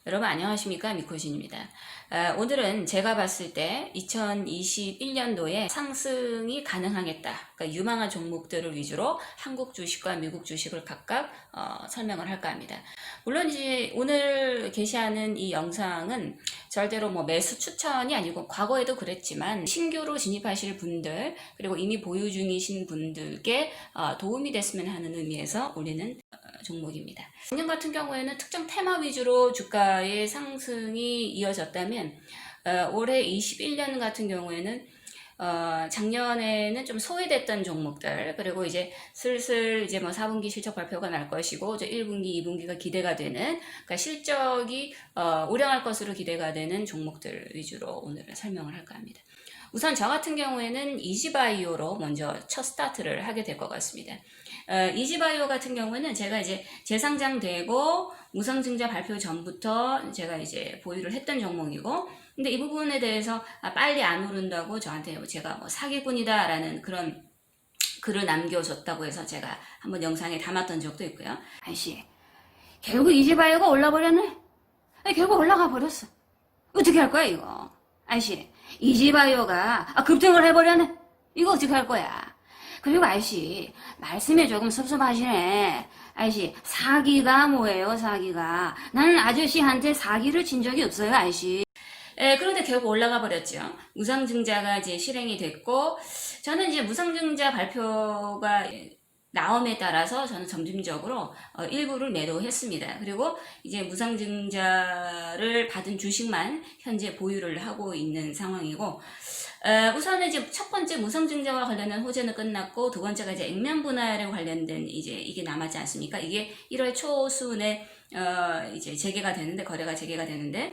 여러분 안녕하십니까, 미코신입니다. 오늘은 제가 봤을 때 2021년도에 상승이 가능하겠다, 그러니까 유망한 종목들을 위주로 한국 주식과 미국 주식을 각각 설명을 할까 합니다. 물론 이제 오늘 게시하는 이 영상은 절대로 뭐 매수 추천이 아니고, 과거에도 그랬지만 신규로 진입하실 분들 그리고 이미 보유 중이신 분들께 도움이 됐으면 하는 의미에서 올리는 종목입니다. 작년 같은 경우에는 특정 테마 위주로 주가의 상승이 이어졌다면, 올해 21년 같은 경우에는 작년에는 좀 소외됐던 종목들, 그리고 이제 슬슬 이제 뭐 4분기 실적 발표가 날 것이고, 이제 1분기, 2분기가 기대가 되는, 그러니까 실적이 우량할 것으로 기대가 되는 종목들 위주로 오늘은 설명을 할까 합니다. 우선 저 같은 경우에는 이지바이오로 먼저 첫 스타트를 하게 될 것 같습니다. 이지바이오 같은 경우에는 제가 이제 재상장되고 무상증자 발표 전부터 제가 이제 보유를 했던 종목이고, 근데 이 부분에 대해서 빨리 안 오른다고 저한테 제가 뭐 사기꾼이다 라는 그런 글을 남겨줬다고 해서 제가 한번 영상에 담았던 적도 있고요. 아이씨, 결국 이지바이오가 올라버렸네? 결국 올라가 버렸어. 어떻게 할 거야 이거? 아이씨, 이지바이오가 급등을 해버렸네? 이거 어떻게 할 거야? 그리고 아이씨, 말씀이 조금 섭섭하시네. 아이씨, 사기가 뭐예요, 사기가? 나는 아저씨한테 사기를 친 적이 없어요, 아이씨. 그런데 결국 올라가 버렸죠. 무상증자가 이제 실행이 됐고, 저는 이제 무상증자 발표가 나옴에 따라서 저는 점진적으로 일부를 매도했습니다. 그리고 이제 무상증자를 받은 주식만 현재 보유를 하고 있는 상황이고, 우선은 이제 첫 번째 무상증자와 관련된 호재는 끝났고, 두 번째가 이제 액면 분할에 관련된 이제 이게 남았지 않습니까? 이게 1월 초순에 이제 재개가 되는데, 거래가 재개가 되는데,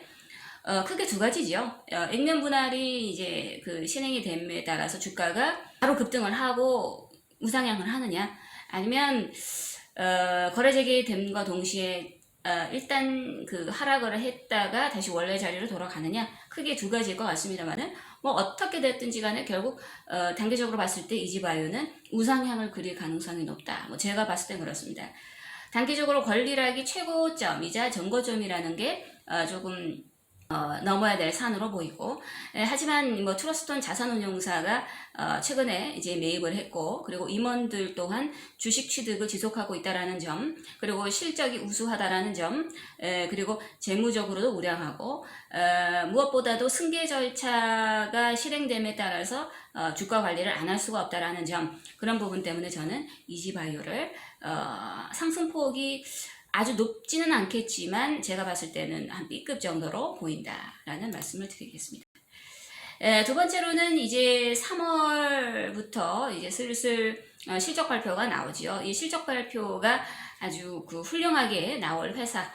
크게 두 가지죠. 액면 분할이 이제 그 실행이 됨에 따라서 주가가 바로 급등을 하고 우상향을 하느냐, 아니면 거래 재개됨과 동시에 일단 그 하락을 했다가 다시 원래 자리로 돌아가느냐, 크게 두 가지일 것 같습니다만은, 뭐 어떻게 됐든지 간에 결국 단기적으로 봤을 때 이지바이오는 우상향을 그릴 가능성이 높다. 뭐 제가 봤을 땐 그렇습니다. 단기적으로 권리락이 최고점이자 정고점이라는 게 조금 넘어야 될 산으로 보이고, 하지만 뭐 트러스톤 자산운용사가 최근에 이제 매입을 했고, 그리고 임원들 또한 주식 취득을 지속하고 있다라는 점, 그리고 실적이 우수하다라는 점, 그리고 재무적으로도 우량하고, 무엇보다도 승계 절차가 실행됨에 따라서 주가 관리를 안 할 수가 없다라는 점, 그런 부분 때문에 저는 이지바이오를 상승폭이 아주 높지는 않겠지만 제가 봤을 때는 한 B급 정도로 보인다라는 말씀을 드리겠습니다. 두 번째로는 이제 3월부터 이제 슬슬 실적 발표가 나오지요. 이 실적 발표가 아주 그 훌륭하게 나올 회사.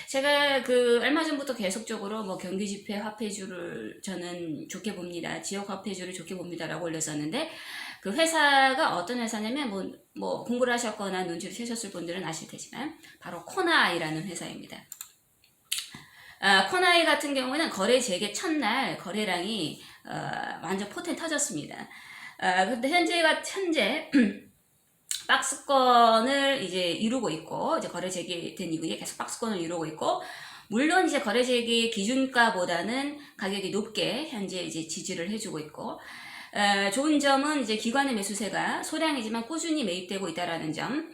제가 그 얼마 전부터 계속적으로 뭐 경기 지표 화폐주를 저는 좋게 봅니다, 지역 화폐주를 좋게 봅니다라고 올렸었는데, 그 회사가 어떤 회사냐면 뭐 공부를 하셨거나 눈치를 채셨을 분들은 아실 테지만 바로 코나이라는 회사입니다. 코나이 같은 경우는 거래 재개 첫날 거래량이 완전 포텐 터졌습니다. 근데 현재 박스권을 이제 이루고 있고, 이제 거래 재개된 이후에 계속 박스권을 이루고 있고, 물론 이제 거래 재개 기준가보다는 가격이 높게 현재 이제 지지를 해주고 있고, 좋은 점은 이제 기관의 매수세가 소량이지만 꾸준히 매입되고 있다라는 점,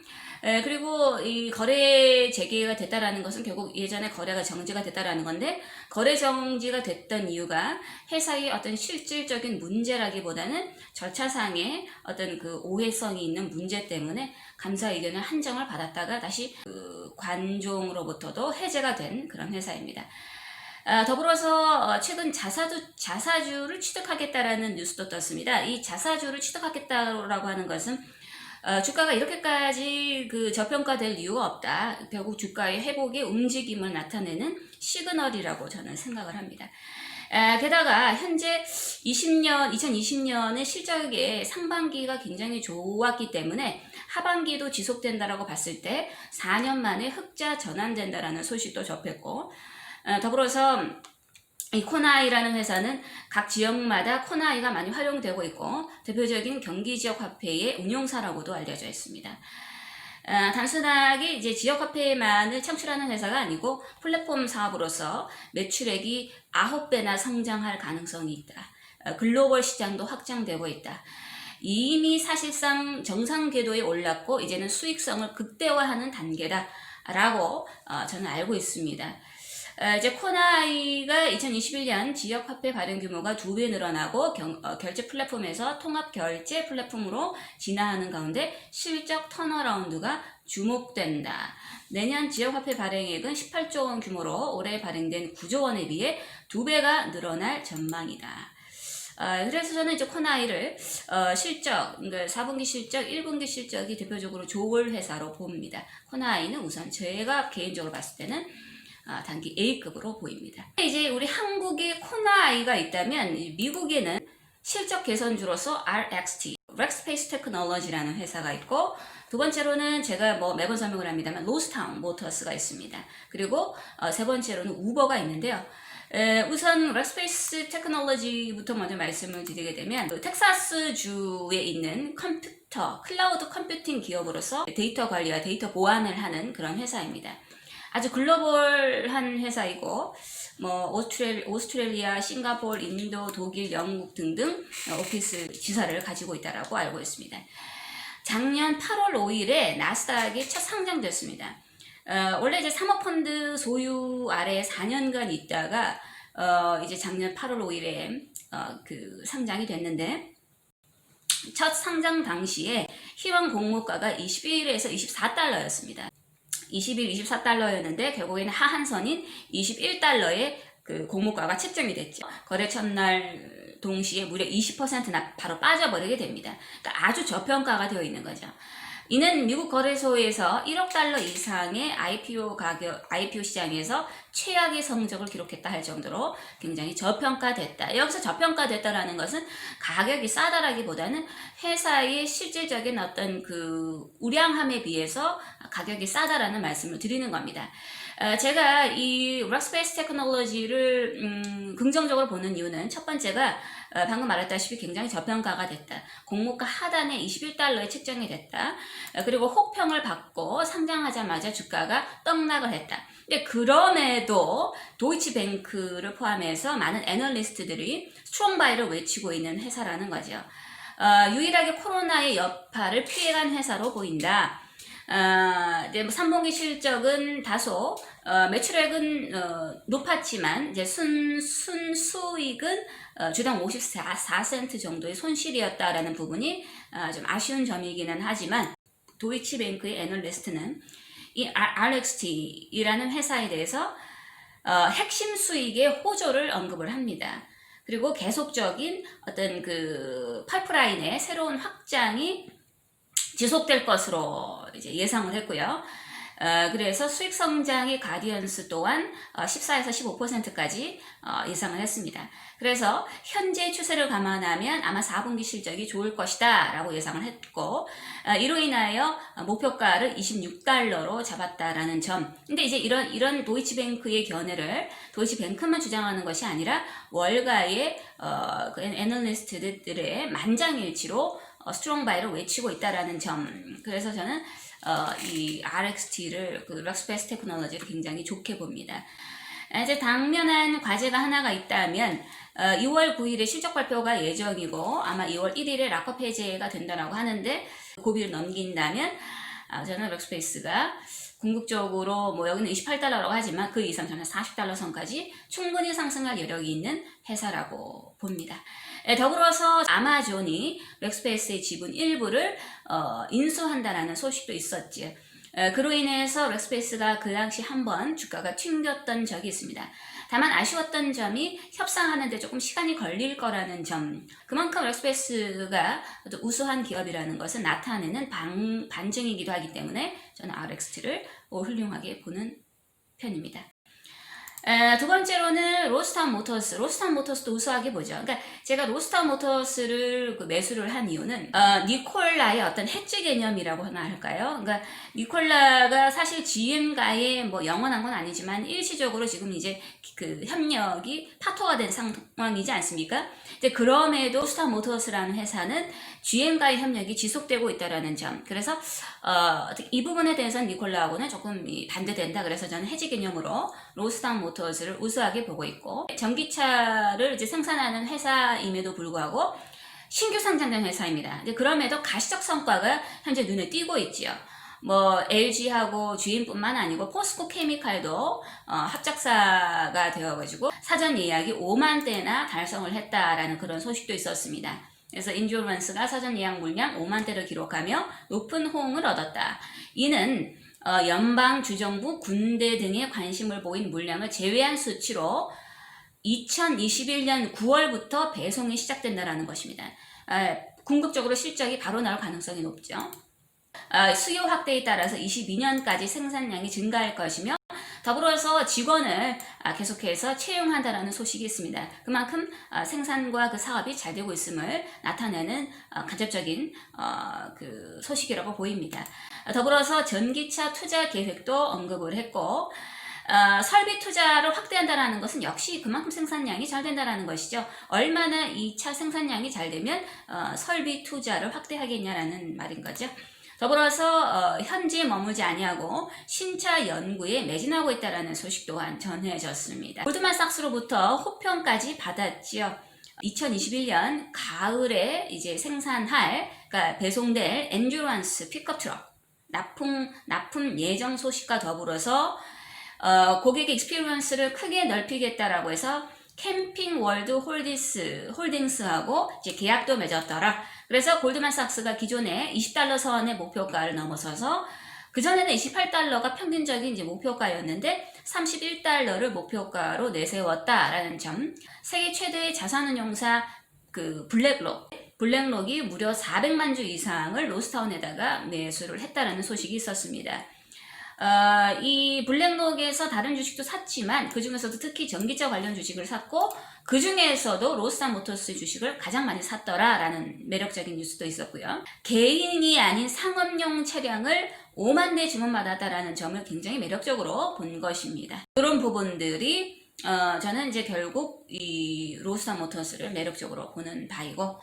그리고 이 거래 재개가 됐다라는 것은 결국 예전에 거래가 정지가 됐다라는 건데, 거래 정지가 됐던 이유가 회사의 어떤 실질적인 문제라기보다는 절차상의 어떤 그 오해성이 있는 문제 때문에 감사 의견을 한정을 받았다가 다시 그 관종으로부터도 해제가 된 그런 회사입니다. 더불어서 최근 자사주를 취득하겠다라는 뉴스도 떴습니다. 이 자사주를 취득하겠다라고 하는 것은 주가가 이렇게까지 그 저평가될 이유가 없다, 결국 주가의 회복의 움직임을 나타내는 시그널이라고 저는 생각을 합니다. 게다가 현재 2020년의 실적의 상반기가 굉장히 좋았기 때문에 하반기도 지속된다라고 봤을 때 4년 만에 흑자 전환된다라는 소식도 접했고, 더불어서 이 코나이라는 회사는 각 지역마다 코나이가 많이 활용되고 있고, 대표적인 경기 지역 화폐의 운용사라고도 알려져 있습니다. 단순하게 이제 지역 화폐만을 창출하는 회사가 아니고 플랫폼 사업으로서 매출액이 9배나 성장할 가능성이 있다. 글로벌 시장도 확장되고 있다. 이미 사실상 정상 궤도에 올랐고 이제는 수익성을 극대화하는 단계다라고 저는 알고 있습니다. 이제 코나이가 2021년 지역 화폐 발행 규모가 2배 늘어나고 결제 플랫폼에서 통합 결제 플랫폼으로 진화하는 가운데 실적 턴어라운드가 주목된다. 내년 지역 화폐 발행액은 18조 원 규모로 올해 발행된 9조 원에 비해 2배가 늘어날 전망이다. 그래서 저는 이제 코나이를 실적, 그러니까 4분기 실적, 1분기 실적이 대표적으로 좋을 회사로 봅니다. 코나이는 우선 제가 개인적으로 봤을 때는 단기 A급으로 보입니다. 이제 우리 한국에 코나이가 있다면 미국에는 실적 개선주로서 RXT, 렉스페이스 테크놀로지라는 회사가 있고, 두 번째로는 제가 매번 설명을 합니다만 로스타운 모터스가 있습니다. 그리고 세 번째로는 우버가 있는데요. 우선 렉스페이스 테크놀로지부터 먼저 말씀을 드리게 되면 텍사스주에 있는 컴퓨터, 클라우드 컴퓨팅 기업으로서 데이터 관리와 데이터 보안을 하는 그런 회사입니다. 아주 글로벌한 회사이고 오스트레일리아, 싱가포르, 인도, 독일, 영국 등등 오피스 지사를 가지고 있다고 알고 있습니다. 작년 8월 5일에 나스닥에 첫 상장됐습니다. 원래 이제 사모펀드 소유 아래 4년간 있다가 이제 작년 8월 5일에 그 상장이 됐는데, 첫 상장 당시에 희망 공모가가 21에서 24달러였습니다. 21, 24달러였는데 결국에는 하한선인 21달러의 그 공모가가 책정이 됐죠. 거래 첫날 동시에 무려 20%나 바로 빠져버리게 됩니다. 그러니까 아주 저평가가 되어 있는 거죠. 이는 미국 거래소에서 1억 달러 이상의 IPO 시장에서 최악의 성적을 기록했다 할 정도로 굉장히 저평가됐다. 여기서 저평가됐다라는 것은 가격이 싸다라기보다는 회사의 실질적인 어떤 그 우량함에 비해서 가격이 싸다라는 말씀을 드리는 겁니다. 제가 이 렉스페이스 테크놀로지를 긍정적으로 보는 이유는 첫 번째가 방금 말했다시피 굉장히 저평가가 됐다. 공모가 하단에 21달러에 책정이 됐다. 그리고 혹평을 받고 상장하자마자 주가가 떡락을 했다. 근데 그럼에도 도이치뱅크를 포함해서 많은 애널리스트들이 스트롱 바이를 외치고 있는 회사라는 거죠. 유일하게 코로나의 여파를 피해간 회사로 보인다. 이제 3분기 실적은 다소 매출액은 높았지만 이제 순수익은 주당 54센트 정도의 손실이었다라는 부분이 좀 아쉬운 점이기는 하지만, 도이치뱅크의 애널리스트는 이 RXT라는 회사에 대해서 핵심 수익의 호조를 언급을 합니다. 그리고 계속적인 어떤 그 파이프라인의 새로운 확장이 지속될 것으로 이제 예상을 했고요. 그래서 수익 성장의 가디언스 또한 14에서 15%까지 예상을 했습니다. 그래서 현재 추세를 감안하면 아마 4분기 실적이 좋을 것이다 라고 예상을 했고, 이로 인하여 목표가를 26달러로 잡았다라는 점. 근데 이제 이런 도이치뱅크의 견해를 도이치뱅크만 주장하는 것이 아니라 월가의 그 애널리스트들의 만장일치로 스트롱 바이를 외치고 있다라는 점. 그래서 저는 이 RXT를 그 렉스페이스 테크놀로지를 굉장히 좋게 봅니다. 이제 당면한 과제가 하나가 있다면 2월 9일에 실적 발표가 예정이고 아마 2월 1일에 락업 해제가 된다고 하는데, 고비를 넘긴다면 저는 렉스페이스가 궁극적으로 여기는 28달러라고 하지만 그 이상 저는 40달러 선까지 충분히 상승할 여력이 있는 회사라고 봅니다. 더불어서 아마존이 렉스페이스의 지분 일부를 인수한다라는 소식도 있었지요. 그로 인해서 렉스페이스가 그 당시 한번 주가가 튕겼던 적이 있습니다. 다만 아쉬웠던 점이 협상하는데 조금 시간이 걸릴 거라는 점. 그만큼 렉스페이스가 우수한 기업이라는 것은 나타내는 반증이기도 하기 때문에 저는 RXT를 훌륭하게 보는 편입니다. 두 번째로는 로스타운 모터스. 로스타운 모터스도 우수하게 보죠. 그러니까 제가 로스타운 모터스를 매수를 한 이유는 니콜라의 어떤 해지 개념이라고 하나 할까요? 그러니까 니콜라가 사실 GM과의 뭐 영원한 건 아니지만 일시적으로 지금 이제 그 협력이 파토가 된 상황이지 않습니까? 근데 그럼에도 로스타운 모터스라는 회사는 GM과의 협력이 지속되고 있다라는 점. 그래서 이 부분에 대해서는 니콜라하고는 조금 반대된다. 그래서 저는 해지 개념으로 로스타운 모터스를 우수하게 보고 있고, 전기차를 이제 생산하는 회사임에도 불구하고 신규 상장된 회사입니다. 근데 그럼에도 가시적 성과가 현재 눈에 띄고 있지요. 뭐 LG하고 GM뿐만 아니고 포스코 케미칼도 합작사가 되어가지고 사전 예약이 5만 대나 달성을 했다라는 그런 소식도 있었습니다. 그래서 인듀런스가 사전 예약 물량 5만 대를 기록하며 높은 호응을 얻었다. 이는 연방, 주정부, 군대 등의 관심을 보인 물량을 제외한 수치로 2021년 9월부터 배송이 시작된다는 것입니다. 궁극적으로 실적이 바로 나올 가능성이 높죠. 수요 확대에 따라서 22년까지 생산량이 증가할 것이며 더불어서 직원을 계속해서 채용한다라는 소식이 있습니다. 그만큼 생산과 그 사업이 잘 되고 있음을 나타내는 간접적인 그 소식이라고 보입니다. 더불어서 전기차 투자 계획도 언급을 했고, 설비 투자를 확대한다는 것은 역시 그만큼 생산량이 잘 된다는 것이죠. 얼마나 이 차 생산량이 잘 되면 설비 투자를 확대하겠냐라는 말인 거죠. 더불어서 현지에 머물지 아니하고 신차 연구에 매진하고 있다는 소식 또한 전해졌습니다. 골드만삭스로부터 호평까지 받았지요. 2021년 가을에 이제 생산할, 그러니까 배송될 엔듀런스 픽업 트럭 납품 예정 소식과 더불어서 고객의 익스피리언스를 크게 넓히겠다라고 해서 캠핑 월드 홀딩스하고 이제 계약도 맺었더라. 그래서 골드만삭스가 기존에 $20 선의 목표가를 넘어서서 그전에는 $28가 평균적인 이제 목표가였는데 $31를 목표가로 내세웠다라는 점. 세계 최대의 자산운용사 그 블랙록이 무려 400만 주 이상을 로스타운에다가 매수를 했다라는 소식이 있었습니다. 이 블랙록에서 다른 주식도 샀지만 그 중에서도 특히 전기차 관련 주식을 샀고, 그 중에서도 로스타운 모터스 주식을 가장 많이 샀더라라는 매력적인 뉴스도 있었고요. 개인이 아닌 상업용 차량을 5만 대 주문받았다라는 점을 굉장히 매력적으로 본 것입니다. 그런 부분들이 저는 이제 결국 이 로스타운 모터스를 매력적으로 보는 바이고,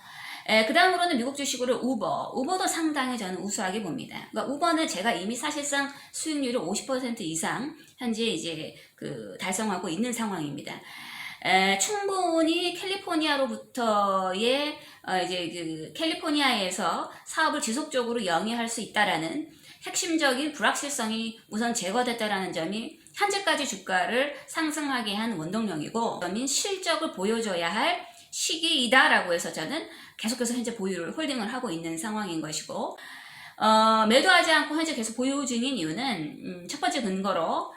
그 다음으로는 미국 주식으로 우버도 상당히 저는 우수하게 봅니다. 그러니까 우버는 제가 이미 사실상 수익률을 50% 이상 현재 이제 그 달성하고 있는 상황입니다. 충분히 캘리포니아로부터의 이제 그 캘리포니아에서 사업을 지속적으로 영위할 수 있다라는 핵심적인 불확실성이 우선 제거됐다라는 점이 현재까지 주가를 상승하게 한 원동력이고, 실적을 보여줘야 할 시기이다라고 해서 저는 계속해서 현재 보유를 홀딩을 하고 있는 상황인 것이고, 매도하지 않고 현재 계속 보유 중인 이유는 첫 번째 근거로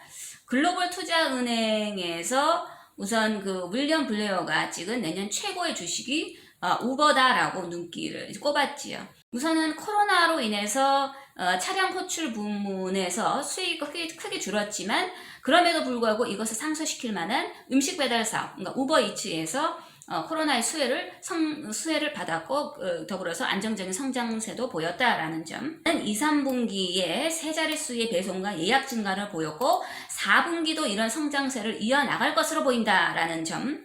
글로벌 투자은행에서 우선 그 윌리엄 블레어가 찍은 내년 최고의 주식이 우버다라고 눈길을 꼽았지요. 우선은 코로나로 인해서 차량 호출 부문에서 수익이 크게 줄었지만 그럼에도 불구하고 이것을 상쇄시킬 만한 음식 배달 사업, 그러니까 우버이츠에서 코로나의 수혜를 받았고, 더불어서 안정적인 성장세도 보였다라는 점. 2, 3분기에 세 자릿수의 배송과 예약 증가를 보였고 4분기도 이런 성장세를 이어나갈 것으로 보인다라는 점.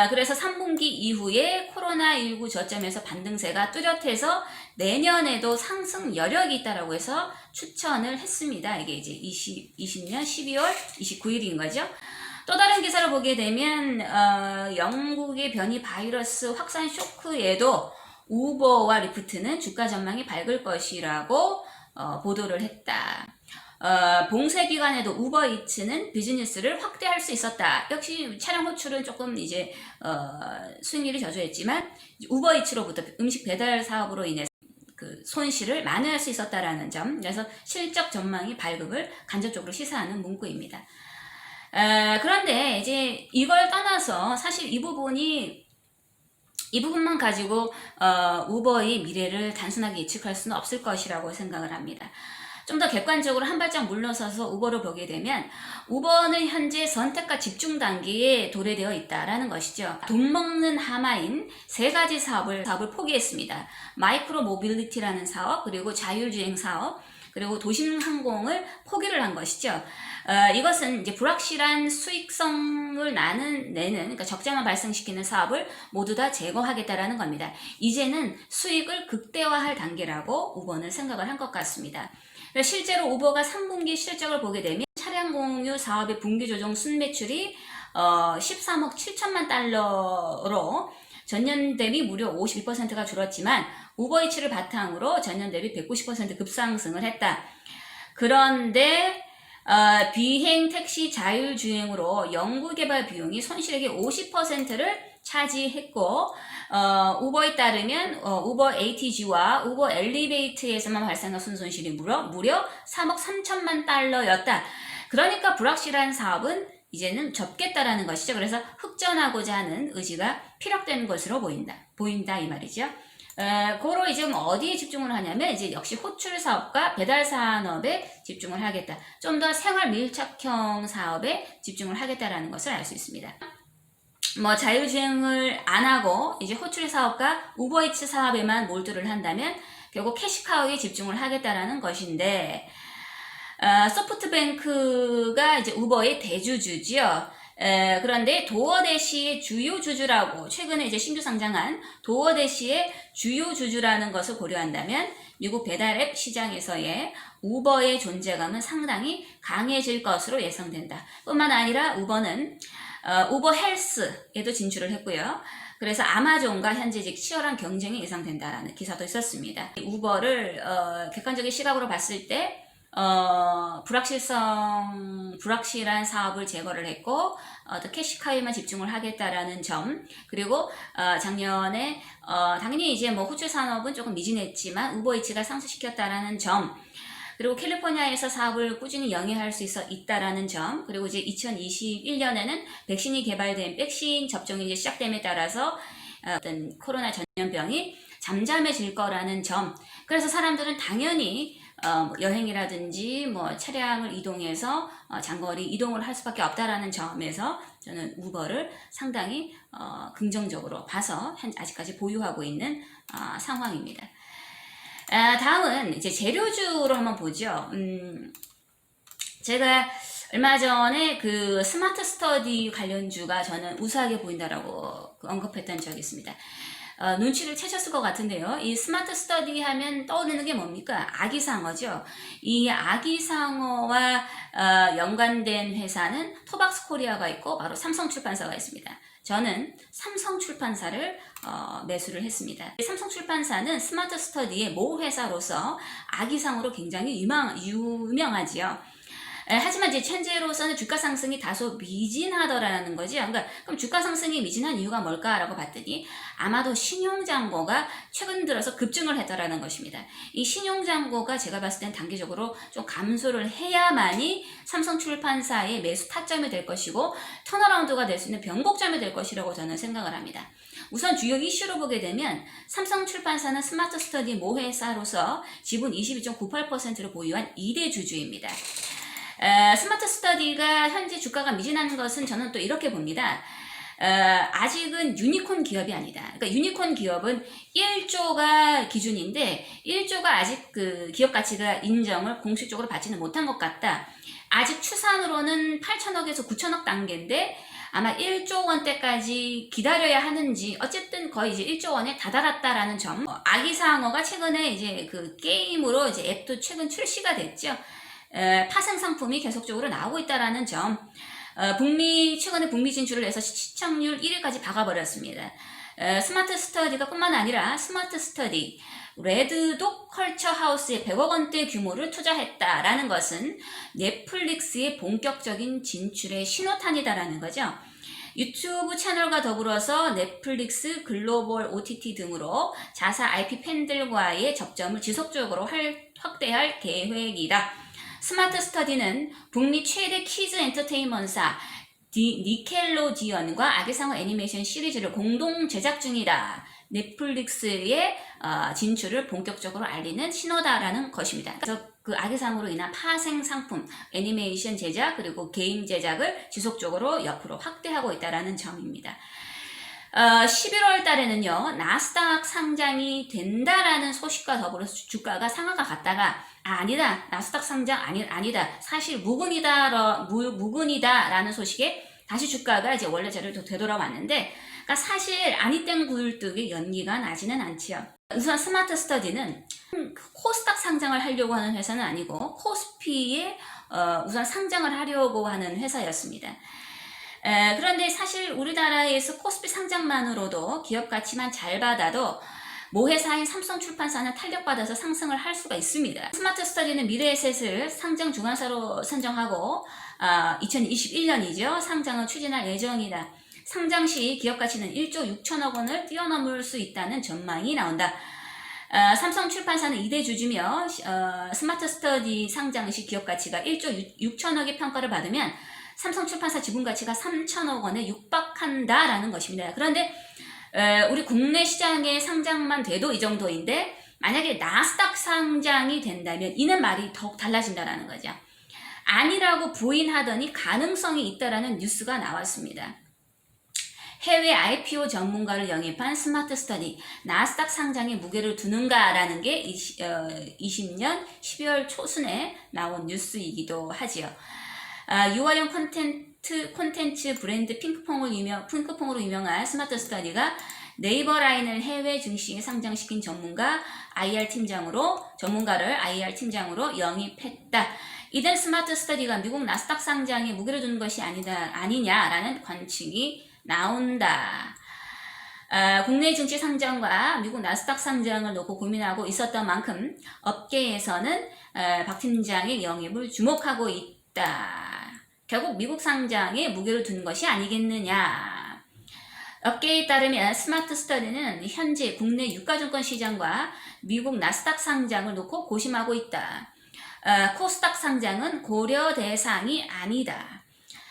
그래서 3분기 이후에 코로나19 저점에서 반등세가 뚜렷해서 내년에도 상승 여력이 있다라고 해서 추천을 했습니다. 이게 이제 2020년 12월 29일인 거죠. 또 다른 기사를 보게 되면 영국의 변이 바이러스 확산 쇼크에도 우버와 리프트는 주가 전망이 밝을 것이라고 보도를 했다. 봉쇄 기간에도 우버이츠는 비즈니스를 확대할 수 있었다. 역시 차량 호출은 조금 이제 수익률이 저조했지만 우버이츠로부터 음식 배달 사업으로 인해서 그 손실을 만회할 수 있었다라는 점. 그래서 실적 전망이 밝음을 간접적으로 시사하는 문구입니다. 그런데 이제 이걸 떠나서 사실 이 부분만 가지고 우버의 미래를 단순하게 예측할 수는 없을 것이라고 생각을 합니다. 좀 더 객관적으로 한 발짝 물러서서 우버를 보게 되면 우버는 현재 선택과 집중 단계에 도래되어 있다라는 것이죠. 돈 먹는 하마인 세 가지 사업을 포기했습니다. 마이크로 모빌리티라는 사업, 그리고 자율주행 사업, 그리고 도심 항공을 포기를 한 것이죠. 이것은 이제 불확실한 수익성을 내는 그러니까 적자만 발생시키는 사업을 모두 다 제거하겠다라는 겁니다. 이제는 수익을 극대화할 단계라고 우버는 생각을 한 것 같습니다. 실제로 우버가 3분기 실적을 보게 되면 차량 공유 사업의 분기 조정 순매출이 13억 7천만 달러로 전년 대비 무려 52%가 줄었지만 우버이츠를 바탕으로 전년 대비 190% 급상승을 했다. 그런데 비행 택시 자율주행으로 연구개발 비용이 손실액의 50%를 차지했고 우버에 따르면 우버 ATG와 우버 엘리베이트에서만 발생한 순손실이 무려 3억 3천만 달러였다. 그러니까 불확실한 사업은 이제는 접겠다라는 것이죠. 그래서 흑전하고자 하는 의지가 피력되는 것으로 보인다 이 말이죠. 그로 이제 어디에 집중을 하냐면 이제 역시 호출 사업과 배달 산업에 집중을 하겠다. 좀 더 생활 밀착형 사업에 집중을 하겠다라는 것을 알 수 있습니다. 뭐 자율주행을 안 하고 이제 호출 사업과 우버이츠 사업에만 몰두를 한다면 결국 캐시카우에 집중을 하겠다라는 것인데 소프트뱅크가 이제 우버의 대주주지요. 그런데 도어대시의 주요 주주라고 최근에 이제 신규 상장한 도어대시의 주요 주주라는 것을 고려한다면 미국 배달앱 시장에서의 우버의 존재감은 상당히 강해질 것으로 예상된다. 뿐만 아니라 우버는 우버 헬스에도 진출을 했고요. 그래서 아마존과 현재 치열한 경쟁이 예상된다라는 기사도 있었습니다. 우버를 객관적인 시각으로 봤을 때 불확실한 사업을 제거를 했고, 또 캐시카우에만 집중을 하겠다라는 점, 그리고, 작년에, 당연히 이제 뭐 호출 산업은 조금 미진했지만, 우버이츠가 상승시켰다라는 점, 그리고 캘리포니아에서 사업을 꾸준히 영위할 수 있다라는 점, 그리고 이제 2021년에는 백신이 개발된 백신 접종이 이제 시작됨에 따라서, 어떤 코로나 전염병이 잠잠해질 거라는 점, 그래서 사람들은 당연히 여행이라든지 뭐 차량을 이동해서 장거리 이동을 할 수밖에 없다라는 점에서 저는 우버를 상당히 긍정적으로 봐서 아직까지 보유하고 있는 상황입니다. 다음은 이제 재료주로 한번 보죠. 제가 얼마 전에 그 스마트 스터디 관련주가 저는 우수하게 보인다라고 언급했던 적이 있습니다. 눈치를 채셨을 것 같은데요. 이 스마트 스터디 하면 떠오르는 게 뭡니까? 아기상어죠. 이 아기상어와 연관된 회사는 토박스 코리아가 있고 바로 삼성출판사가 있습니다. 저는 삼성출판사를 매수를 했습니다. 삼성출판사는 스마트 스터디의 모 회사로서 아기상어로 굉장히 유명하지요. 하지만 이제 현재로서는 주가 상승이 다소 미진하더라는 거죠. 그러니까 그럼 주가 상승이 미진한 이유가 뭘까라고 봤더니 아마도 신용잔고가 최근 들어서 급증을 했더라는 것입니다. 이 신용잔고가 제가 봤을 땐 단기적으로 좀 감소를 해야만이 삼성출판사의 매수 타점이 될 것이고 턴어라운드가 될 수 있는 변곡점이 될 것이라고 저는 생각을 합니다. 우선 주요 이슈로 보게 되면 삼성출판사는 스마트 스터디 모 회사로서 지분 22.98%를 보유한 2대 주주입니다. 스마트 스터디가 현재 주가가 미진한 것은 저는 또 이렇게 봅니다. 아직은 유니콘 기업이 아니다. 그러니까 유니콘 기업은 1조가 기준인데 1조가 아직 그 기업 가치가 인정을 공식적으로 받지는 못한 것 같다. 아직 추산으로는 8천억에서 9천억 단계인데 아마 1조 원대까지 기다려야 하는지 어쨌든 거의 이제 1조 원에 다다랐다라는 점. 아기상어가 최근에 이제 그 게임으로 이제 앱도 최근 출시가 됐죠. 파생 상품이 계속적으로 나오고 있다라는 점. 최근에 북미 진출을 해서 시청률 1위까지 박아버렸습니다. 스마트 스터디가 뿐만 아니라 스마트 스터디, 레드독 컬처 하우스에 100억 원대 규모를 투자했다라는 것은 넷플릭스의 본격적인 진출의 신호탄이다라는 거죠. 유튜브 채널과 더불어서 넷플릭스, 글로벌 OTT 등으로 자사 IP 팬들과의 접점을 지속적으로 확대할 계획이다. 스마트 스터디는 북미 최대 키즈 엔터테인먼트사 니켈로디언과 아기상어 애니메이션 시리즈를 공동 제작 중이다. 넷플릭스의 진출을 본격적으로 알리는 신호다라는 것입니다. 그래서 그 악의상으로 인한 파생 상품, 애니메이션 제작 그리고 게임 제작을 지속적으로 옆으로 확대하고 있다는 점입니다. 11월 달에는요, 나스닥 상장이 된다라는 소식과 더불어서 주가가 상한가 갔다가, 아니다, 나스닥 상장 아니다, 사실 무근이다라는 소식에 다시 주가가 이제 원래 자리로 되돌아왔는데, 그러니까 사실 아니땡 굴뚝의 연기가 나지는 않지요. 우선 스마트 스터디는 코스닥 상장을 하려고 하는 회사는 아니고, 코스피에 우선 상장을 하려고 하는 회사였습니다. 그런데 사실 우리나라에서 코스피 상장만으로도 기업 가치만 잘 받아도 모회사인 삼성출판사는 탄력받아서 상승을 할 수가 있습니다. 스마트 스터디는 미래에셋을 상장 주관사로 선정하고 2021년이죠. 상장을 추진할 예정이다. 상장 시 기업 가치는 1조 6천억 원을 뛰어넘을 수 있다는 전망이 나온다. 삼성출판사는 2대 주주며 스마트 스터디 상장 시 기업 가치가 1조 6천억의 평가를 받으면 삼성출판사 지분가치가 3천억 원에 육박한다라는 것입니다. 그런데 우리 국내 시장의 상장만 돼도 이 정도인데 만약에 나스닥 상장이 된다면 이는 말이 더욱 달라진다는 거죠. 아니라고 부인하더니 가능성이 있다라는 뉴스가 나왔습니다. 해외 IPO 전문가를 영입한 스마트 스터디, 나스닥 상장에 무게를 두는가라는 게 20년 12월 초순에 나온 뉴스이기도 하지요. 유아용 콘텐츠 브랜드 핑크퐁으로 유명한 스마트 스터디가 네이버 라인을 해외 증시에 상장시킨 전문가를 IR 팀장으로 영입했다. 이들 스마트 스터디가 미국 나스닥 상장에 무게를 두는 것이 아니냐라는 관측이 나온다. 국내 증시 상장과 미국 나스닥 상장을 놓고 고민하고 있었던 만큼 업계에서는 박 팀장의 영입을 주목하고 있다. 결국 미국 상장에 무게를 두는 것이 아니겠느냐. 업계에 따르면 스마트 스터디는 현재 국내 유가증권 시장과 미국 나스닥 상장을 놓고 고심하고 있다. 코스닥 상장은 고려 대상이 아니다.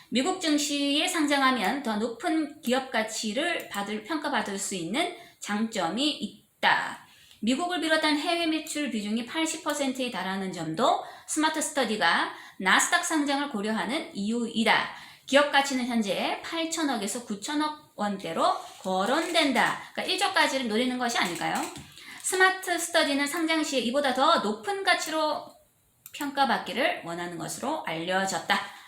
미국 증시에 상장하면 더 높은 기업 가치를 평가받을 수 있는 장점이 있다. 미국을 비롯한 해외 매출 비중이 80%에 달하는 점도 스마트 스터디가 나스닥 상장을 고려하는 이유이다. 기업 가치는 현재 8천억에서 9천억 원대로 거론된다. 그러니까 1조까지를 노리는 것이 아닐까요? 스마트 스터디는 상장 시에 이보다 더 높은 가치로 평가받기를 원하는 것으로 알려졌다.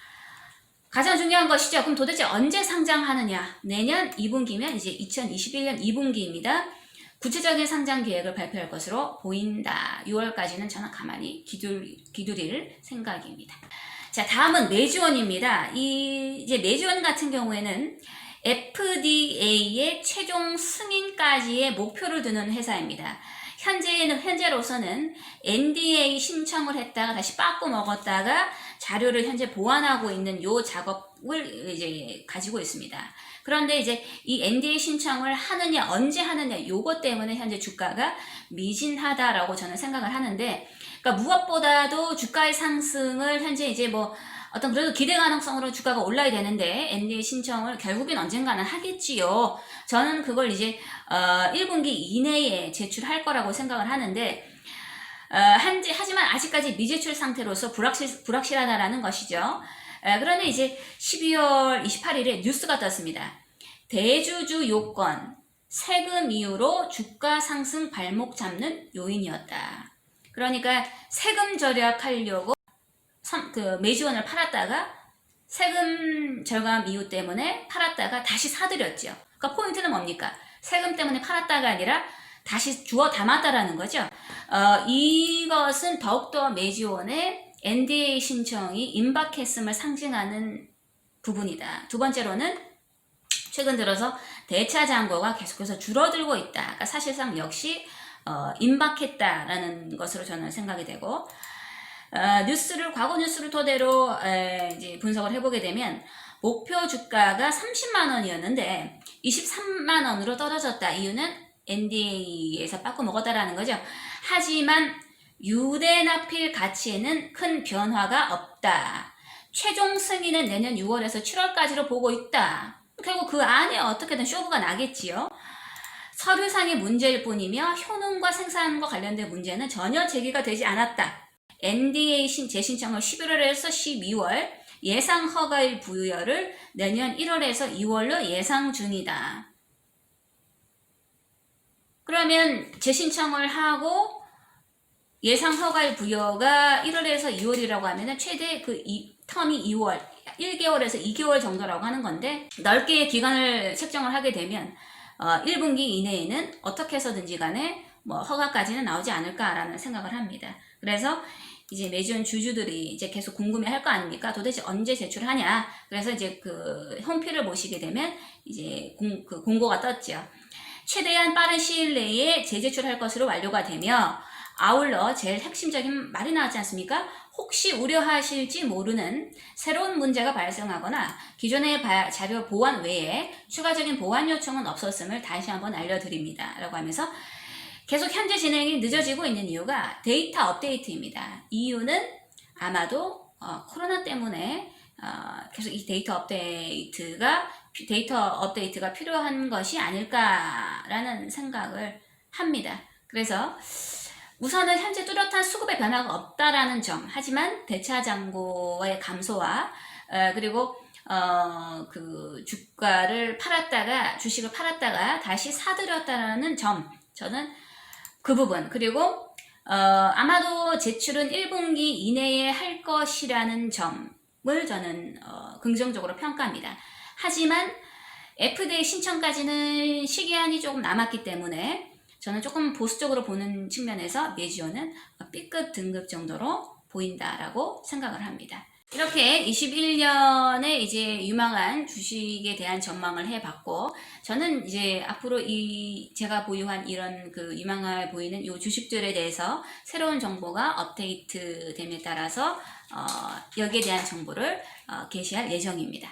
가장 중요한 것이죠. 그럼 도대체 언제 상장하느냐? 내년 2분기면 이제 2021년 2분기입니다. 구체적인 상장 계획을 발표할 것으로 보인다. 6월까지는 저는 가만히 기다릴 생각입니다. 자, 다음은 메지원입니다. 이제 메지원 같은 경우에는 FDA의 최종 승인까지의 목표를 두는 회사입니다. 현재로서는 NDA 신청을 했다가 다시 빠꾸 먹었다가 자료를 현재 보완하고 있는 요 작업을 이제 가지고 있습니다. 그런데 이제 이 NDA 신청을 하느냐, 언제 하느냐, 요것 때문에 현재 주가가 미진하다라고 저는 생각을 하는데, 그러니까 무엇보다도 주가의 상승을 현재 이제 뭐 어떤 그래도 기대 가능성으로 주가가 올라야 되는데 NDA 신청을 결국엔 언젠가는 하겠지요. 저는 그걸 이제 1분기 이내에 제출할 거라고 생각을 하는데, 하지만 아직까지 미제출 상태로서 불확실하다라는 것이죠. 그런데 이제 12월 28일에 뉴스가 떴습니다. 대주주 요건, 세금 이유로 주가 상승 발목 잡는 요인이었다. 그러니까 세금 절약하려고 메지원을 팔았다가 세금 절감 이유 때문에 팔았다가 다시 사들였죠. 그러니까 포인트는 뭡니까? 세금 때문에 팔았다가 아니라 다시 주워 담았다라는 거죠. 이것은 더욱더 메지원의 NDA 신청이 임박했음을 상징하는 부분이다. 두 번째로는 최근 들어서 대차 잔고가 계속해서 줄어들고 있다. 그러니까 사실상 역시 임박했다라는 것으로 저는 생각이 되고, 과거 뉴스를 토대로 이제 분석을 해보게 되면 목표 주가가 30만 원이었는데 23만 원으로 떨어졌다. 이유는 NDA에서 빠꾸 먹었다라는 거죠. 하지만 유대납필 가치에는 큰 변화가 없다. 최종 승인은 내년 6월에서 7월까지로 보고 있다. 결국 그 안에 어떻게든 쇼부가 나겠지요. 서류상의 문제일 뿐이며 효능과 생산과 관련된 문제는 전혀 제기가 되지 않았다. NDA 재신청을 11월에서 12월, 예상 허가일 부여를 내년 1월에서 2월로 예상 중이다. 그러면 재신청을 하고 예상 허가일 부여가 1월에서 2월이라고 하면 최대 그 텀이 2월, 1개월에서 2개월 정도라고 하는 건데, 넓게 기간을 책정을 하게 되면 1분기 이내에는 어떻게 해서든지 간에 뭐 허가까지는 나오지 않을까라는 생각을 합니다. 그래서 이제 매주 주주들이 이제 계속 궁금해 할 거 아닙니까? 도대체 언제 제출하냐? 그래서 이제 그 홈피를 보시게 되면 이제 그 공고가 떴죠. 최대한 빠른 시일 내에 재제출할 것으로 완료가 되며, 아울러 제일 핵심적인 말이 나왔지 않습니까? 혹시 우려하실지 모르는 새로운 문제가 발생하거나 기존의 자료 보완 외에 추가적인 보완 요청은 없었음을 다시 한번 알려드립니다. 라고 하면서 계속 현재 진행이 늦어지고 있는 이유가 데이터 업데이트입니다. 이유는 아마도 코로나 때문에 계속 이 데이터 업데이트가 필요한 것이 아닐까라는 생각을 합니다. 그래서 우선은 현재 뚜렷한 수급의 변화가 없다라는 점, 하지만 대차 잔고의 감소와 그리고 그 주식을 팔았다가 다시 사들였다라는 점, 저는 그 부분, 그리고 아마도 제출은 1분기 이내에 할 것이라는 점을 저는 긍정적으로 평가합니다. 하지만 FDA 신청까지는 시기한이 조금 남았기 때문에 저는 조금 보수적으로 보는 측면에서 메지오는 B급 등급 정도로 보인다라고 생각을 합니다. 이렇게 21년에 이제 유망한 주식에 대한 전망을 해봤고, 저는 이제 앞으로 제가 보유한 이런 그 유망해 보이는 이 주식들에 대해서 새로운 정보가 업데이트 됨에 따라서 여기에 대한 정보를 게시할 예정입니다.